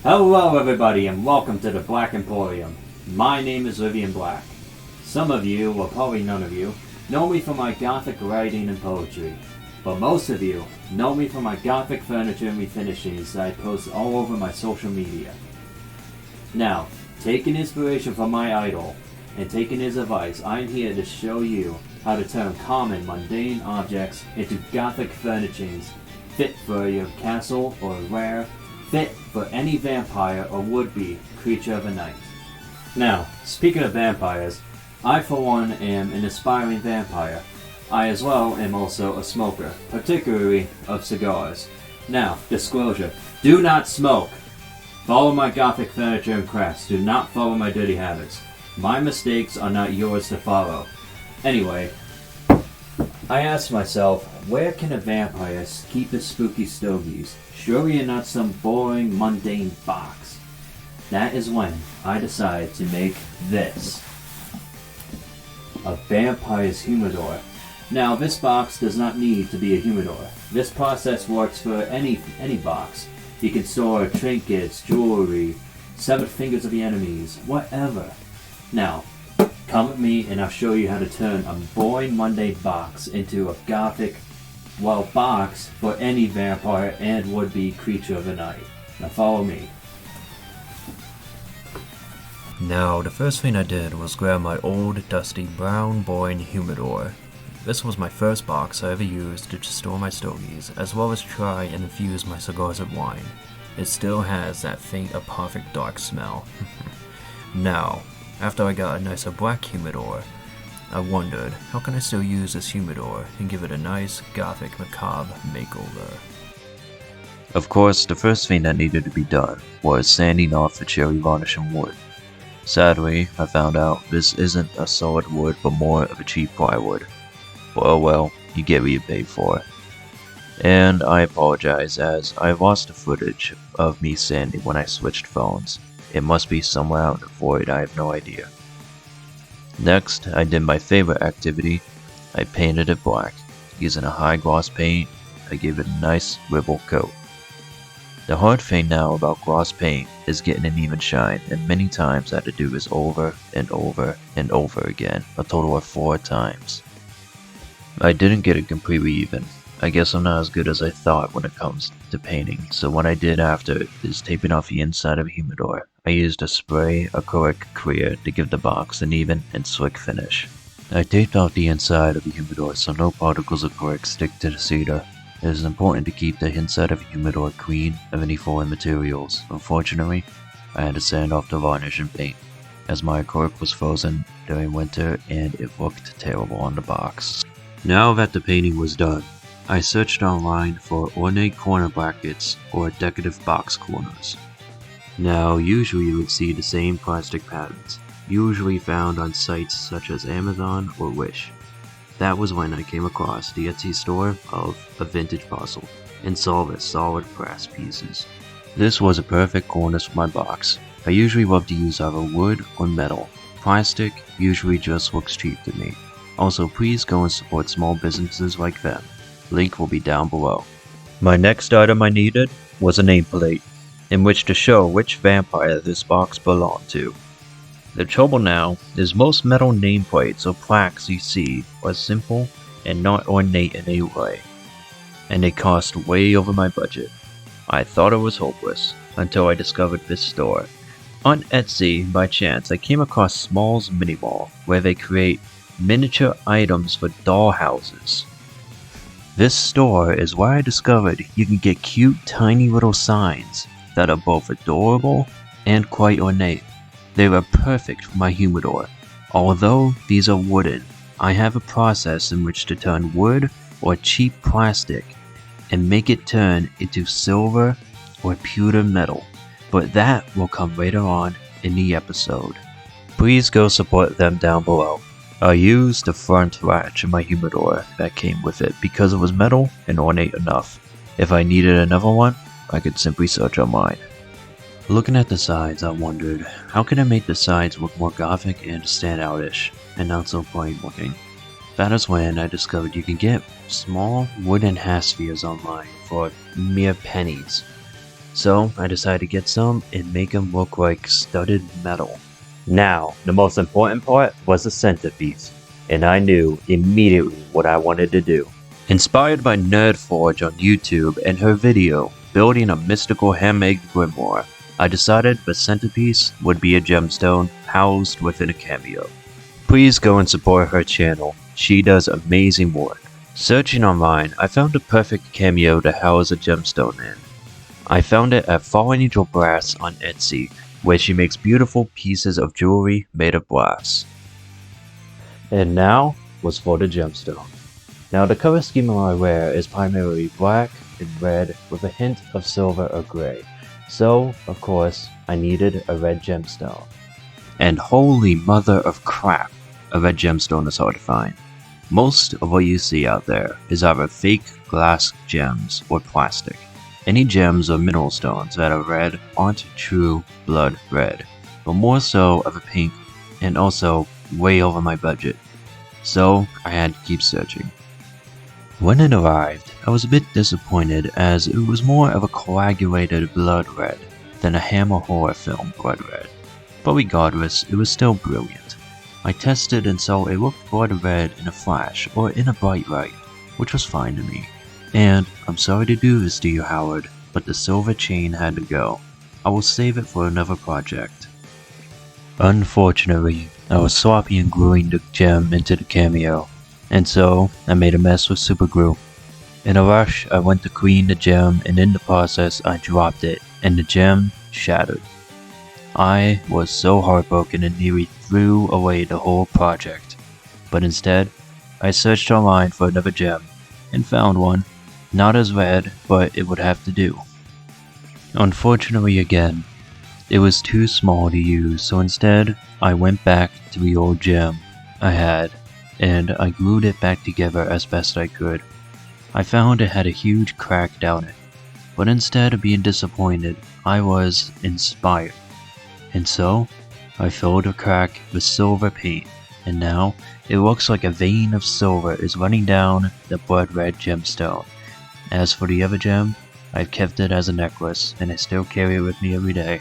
Hello everybody and welcome to the Black Emporium. My name is Rythian Black. Some of you, or probably none of you, know me for my Gothic writing and poetry. But most of you know me for my Gothic furniture and refinishings that I post all over my social media. Now, taking inspiration from my idol and taking his advice, I am here to show you how to turn common, mundane objects into Gothic furnishings fit for your castle or rare, fit for any vampire or would-be creature of the night. Now, speaking of vampires, I for one am an aspiring vampire. I as well am also a smoker, particularly of cigars. Now, disclosure, do not smoke! Follow my Gothic furniture and crafts, do not follow my dirty habits. My mistakes are not yours to follow. Anyway, I asked myself, where can a vampire keep his spooky stogies? Surely in not some boring, mundane box. That is when I decided to make this. A vampire's humidor. Now this box does not need to be a humidor. This process works for any box. You can store trinkets, jewelry, severed fingers of the enemies, whatever. Now, come with me and I'll show you how to turn a boring Monday box into a Gothic, box for any vampire and would-be creature of the night. Now follow me. Now, the first thing I did was grab my old, dusty, brown, boring humidor. This was my first box I ever used to store my stogies, as well as try and infuse my cigars with wine. It still has that faint, perfect dark smell. Now, after I got a nicer black humidor, I wondered, how can I still use this humidor and give it a nice, gothic, macabre makeover? Of course, the first thing that needed to be done was sanding off the cherry varnish and wood. Sadly, I found out this isn't a solid wood but more of a cheap plywood. But oh well, you get what you pay for. And I apologize as I lost the footage of me sanding when I switched phones. It must be somewhere out in the void, I have no idea. Next, I did my favorite activity. I painted it black. Using a high gloss paint, I gave it a nice ribble coat. The hard thing now about gloss paint is getting an even shine, and many times I had to do this over and over and over again, a total of 4 times. I didn't get it completely even. I guess I'm not as good as I thought when it comes to painting, so what I did after is taping off the inside of a humidor. I used a spray acrylic clear to give the box an even and slick finish. I taped off the inside of the humidor so no particles of acrylic stick to the cedar. It is important to keep the inside of a humidor clean of any foreign materials. Unfortunately, I had to sand off the varnish and paint, as my acrylic was frozen during winter and it looked terrible on the box. Now that the painting was done, I searched online for ornate corner brackets or decorative box corners. Now, usually you would see the same plastic patterns, usually found on sites such as Amazon or Wish. That was when I came across the Etsy store of AvintageParcel and saw the solid brass pieces. This was a perfect corner for my box. I usually love to use either wood or metal. Plastic usually just looks cheap to me. Also, please go and support small businesses like them. Link will be down below. My next item I needed was a nameplate, in which to show which vampire this box belonged to. The trouble now is most metal nameplates or plaques you see are simple and not ornate in any way, and they cost way over my budget. I thought it was hopeless, until I discovered this store. On Etsy, by chance, I came across SmallsMinniMall, where they create miniature items for doll houses. This store is where I discovered you can get cute tiny little signs that are both adorable and quite ornate. They were perfect for my humidor. Although these are wooden, I have a process in which to turn wood or cheap plastic and make it turn into silver or pewter metal, but that will come later on in the episode. Please go support them down below. I used the front latch in my humidor that came with it because it was metal and ornate enough. If I needed another one, I could simply search online. Looking at the sides, I wondered, how can I make the sides look more gothic and stand out-ish, and not so plain looking? That is when I discovered you can get small wooden hemispheres online for mere pennies. So I decided to get some and make them look like studded metal. Now, the most important part was the centerpiece, and I knew immediately what I wanted to do. Inspired by NerdForge on YouTube and her video, Building a Mystical Handmade Grimoire, I decided the centerpiece would be a gemstone housed within a cameo. Please go and support her channel, she does amazing work. Searching online, I found a perfect cameo to house a gemstone in. I found it at Fallen Angel Brass on Etsy, where she makes beautiful pieces of jewelry made of glass. And now was for the gemstone. Now the color scheme I wear is primarily black and red with a hint of silver or gray. So, of course, I needed a red gemstone. And holy mother of crap, a red gemstone is hard to find. Most of what you see out there is either fake glass gems or plastic. Any gems or mineral stones that are red aren't true blood red, but more so of a pink and also way over my budget. So I had to keep searching. When it arrived, I was a bit disappointed as it was more of a coagulated blood red than a Hammer horror film blood red. But regardless, it was still brilliant. I tested and saw it looked blood red in a flash or in a bright light, which was fine to me. And I'm sorry to do this to you, Howard, but the silver chain had to go. I will save it for another project. Unfortunately, I was sloppy in gluing the gem into the cameo, and so I made a mess with super glue. In a rush, I went to clean the gem, and in the process I dropped it, and the gem shattered. I was so heartbroken and nearly threw away the whole project, but instead, I searched online for another gem, and found one. Not as red, but it would have to do. Unfortunately again, it was too small to use, so instead I went back to the old gem I had, and I glued it back together as best I could. I found it had a huge crack down it, but instead of being disappointed, I was inspired. And so, I filled the crack with silver paint, and now it looks like a vein of silver is running down the blood red gemstone. As for the other gem, I've kept it as a necklace, and I still carry it with me every day.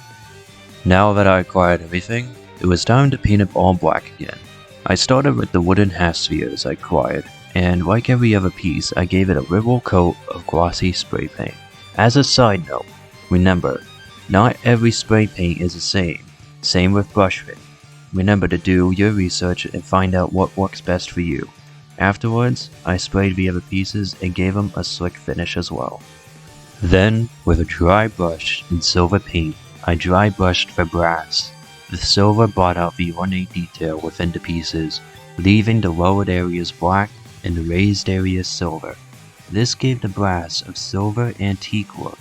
Now that I acquired everything, it was time to paint it all black again. I started with the wooden half spheres I acquired, and like every other piece, I gave it a liberal coat of glossy spray paint. As a side note, remember, not every spray paint is the same. Same with brush paint. Remember to do your research and find out what works best for you. Afterwards, I sprayed the other pieces and gave them a slick finish as well. Then, with a dry brush and silver paint, I dry brushed the brass. The silver brought out the ornate detail within the pieces, leaving the lowered areas black and the raised areas silver. This gave the brass a silver antique look,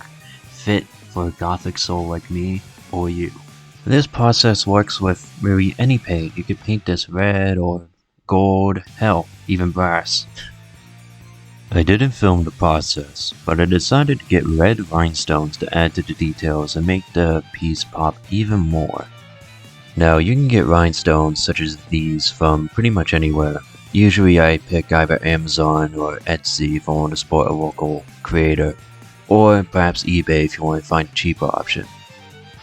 fit for a Gothic soul like me or you. This process works with really any paint. You could paint this red or gold, hell, even brass. I didn't film the process, but I decided to get red rhinestones to add to the details and make the piece pop even more. Now you can get rhinestones such as these from pretty much anywhere. Usually I pick either Amazon or Etsy if I want to support a local creator, or perhaps eBay if you want to find a cheaper option.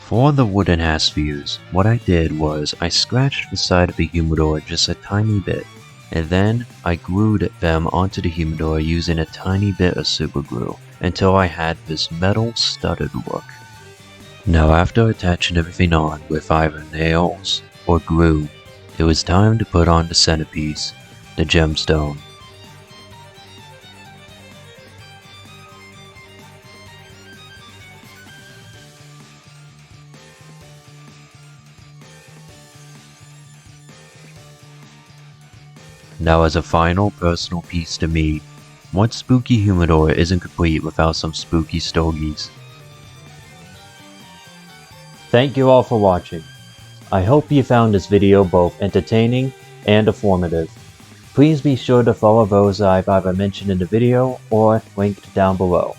For the wooden half spheres, what I did was I scratched the side of the humidor just a tiny bit, and then I glued them onto the humidor using a tiny bit of super glue until I had this metal studded look. Now after attaching everything on with either nails or glue, it was time to put on the centerpiece, the gemstone. Now as a final personal piece to me, what spooky humidor isn't complete without some spooky stogies? Thank you all for watching. I hope you found this video both entertaining and informative. Please be sure to follow those I've either mentioned in the video or linked down below.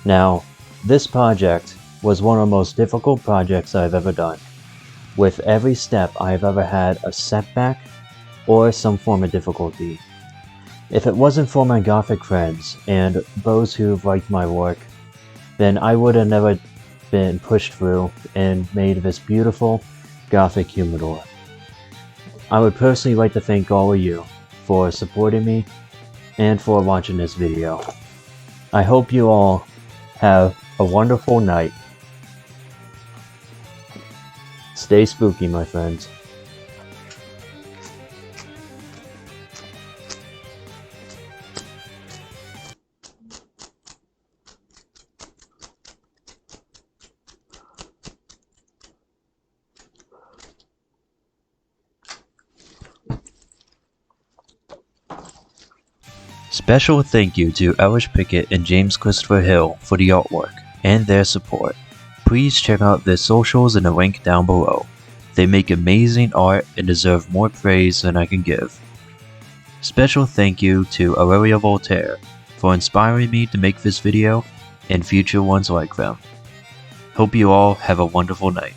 Now, this project was one of the most difficult projects I've ever done. With every step I've ever had a setback or some form of difficulty. If it wasn't for my Gothic friends and those who've liked my work, then I would have never been pushed through and made this beautiful Gothic humidor. I would personally like to thank all of you for supporting me and for watching this video. I hope you all have a wonderful night. Stay spooky, my friends. Special thank you to Eilish, Pickett, and James Christopher Hill for the artwork and their support. Please check out their socials in the link down below. They make amazing art and deserve more praise than I can give. Special thank you to Aurelio Voltaire for inspiring me to make this video and future ones like them. Hope you all have a wonderful night.